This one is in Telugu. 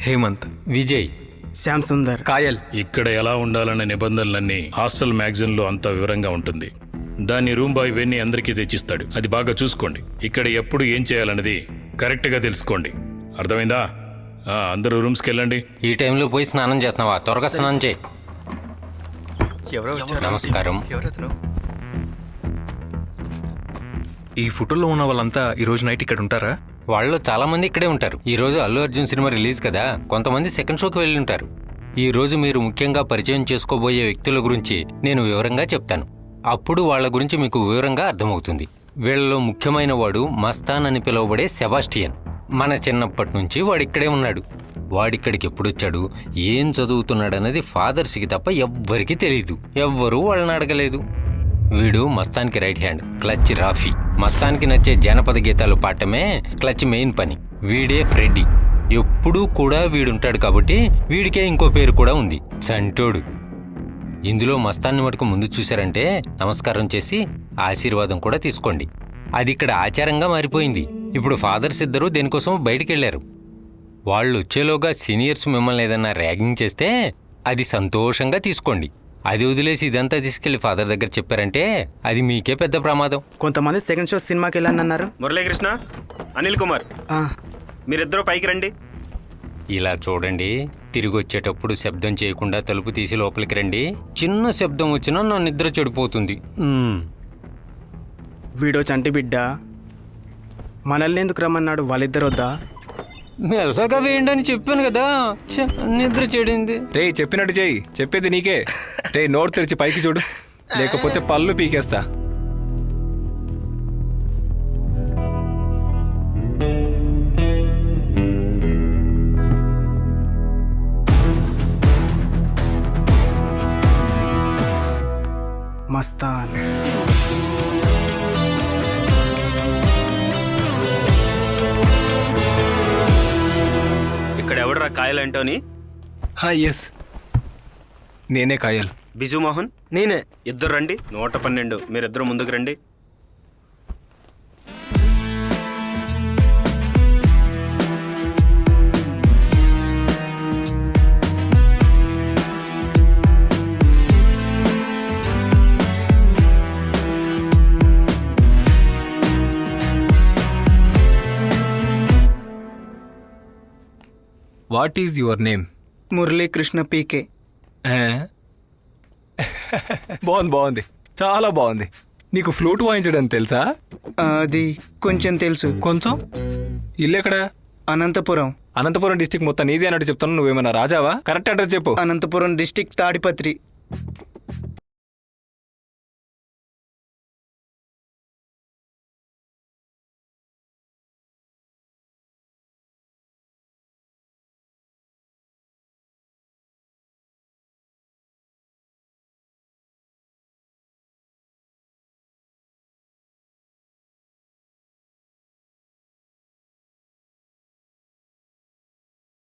హేమంత్, విజయ్, శ్యామ్ సుందర్, కాయల్. ఇక్కడ ఎలా ఉండాలనే నిబంధనలన్నీ హాస్టల్ మ్యాగజైన్లో అంత వివరంగా ఉంటుంది. దాన్ని రూమ్ బాయ్ వెన్ని అందరికీ తెచ్చిస్తాడు. అది బాగా చూసుకోండి. ఇక్కడ ఎప్పుడు ఏం చేయాలన్నది కరెక్ట్గా తెలుసుకోండి. అర్థమైందా? అందరూ రూమ్స్కి వెళ్ళండి. ఈ టైంలో పోయి స్నానం చేస్తున్నావా? త్వరగా స్నానం చేయి. నమస్కారం. ఈ ఫోటోలో ఉన్న వాళ్ళంతా ఈ రోజు నైట్ ఇక్కడ ఉంటారా? వాళ్ళు చాలా మంది ఇక్కడే ఉంటారు. ఈ రోజు అల్లు అర్జున్ సినిమా రిలీజ్ కదా, కొంతమంది సెకండ్ షోకి వెళ్ళి ఉంటారు. ఈ రోజు మీరు ముఖ్యంగా పరిచయం చేసుకోబోయే వ్యక్తుల గురించి నేను వివరంగా చెప్తాను. అప్పుడు వాళ్ళ గురించి మీకు వివరంగా అర్థమవుతుంది. వీళ్ళలో ముఖ్యమైన వాడు మస్తాన్ అని పిలువబడే సెబాస్టియన్. మన చిన్నప్పటి నుంచి వాడిక్కడే ఉన్నాడు. వాడిక్కడికి ఎప్పుడొచ్చాడు, ఏం చదువుతున్నాడన్నది ఫాదర్స్కి తప్ప ఎవ్వరికీ తెలీదు. ఎవ్వరూ వాళ్ళని అడగలేదు. వీడు మస్తాన్కి రైట్ హ్యాండ్, క్లచ్ రాఫీ. మస్తాన్కి నచ్చే జానపద గీతాలు పాడటమే క్లచ్ మెయిన్ పని. వీడే ఫ్రెడ్డీ. ఎప్పుడూ కూడా వీడుంటాడు కాబట్టి వీడికే ఇంకో పేరు కూడా ఉంది, చంటోడు. ఇందులో మస్తాన్ని మటుకు ముందు చూశారంటే నమస్కారం చేసి ఆశీర్వాదం కూడా తీసుకోండి. అది ఇక్కడ ఆచారంగా మారిపోయింది. ఇప్పుడు ఫాదర్స్ ఇద్దరూ దేనికోసం బయటికి వెళ్ళారు. వాళ్ళు వచ్చేలోగా సీనియర్స్ మిమ్మల్ని ఏదన్నా ర్యాగింగ్ చేస్తే అది సంతోషంగా తీసుకోండి. అది వదిలేసి ఇదంతా తీసుకెళ్లి ఫాదర్ దగ్గర చెప్పారంటే అది మీకే పెద్ద ప్రమాదం. కొంతమంది సెకండ్ షో సినిమాకి వెళ్ళానన్నారు. మురళీకృష్ణ, అనిల్ కుమార్, మీరిద్దరూ పైకి రండి. ఇలా చూడండి, తిరిగి వచ్చేటప్పుడు శబ్దం చేయకుండా తలుపు తీసి లోపలికి రండి. చిన్న శబ్దం వచ్చినా నా నిద్ర చెడిపోతుంది. వీడో చంటి బిడ్డ, మనల్ని ఎందుకు రమ్మన్నాడు? వాళ్ళిద్దరు వద్దా? మెల్లగా వేయండి అని చెప్పాను కదా, నిద్ర చెడింది. రే, చెప్పినట్టు చెయ్యి. చెప్పేది నీకే. రే, నోట్ తెరిచి పైకి చూడు, లేకపోతే పళ్ళు పీకేస్తా. మస్తాన్. ఇక్కడ ఎవడరా కాయల్ అంటోని? ఎస్, నేనే కాయల్. బిజు మోహన్, నేనే. ఇద్దరు రండి. 112, మీరిద్దరు ముందుకు రండి. What is your name? Muralikrishna PK. బాగుంది, చాలా బాగుంది. నీకు ఫ్లూట్ వాయించడం తెలుసా? అది కొంచెం తెలుసు. కొంచెం. ఇల్లు ఎక్కడ? అనంతపురం. అనంతపురం డిస్టిక్ మొత్తం నీదే అన్నట్టు చెప్తాను. నువ్వేమన్నా రాజావా? కరెక్ట్ అడ్రస్ చెప్పు. అనంతపురం డిస్టిక్ తాడిపత్రి.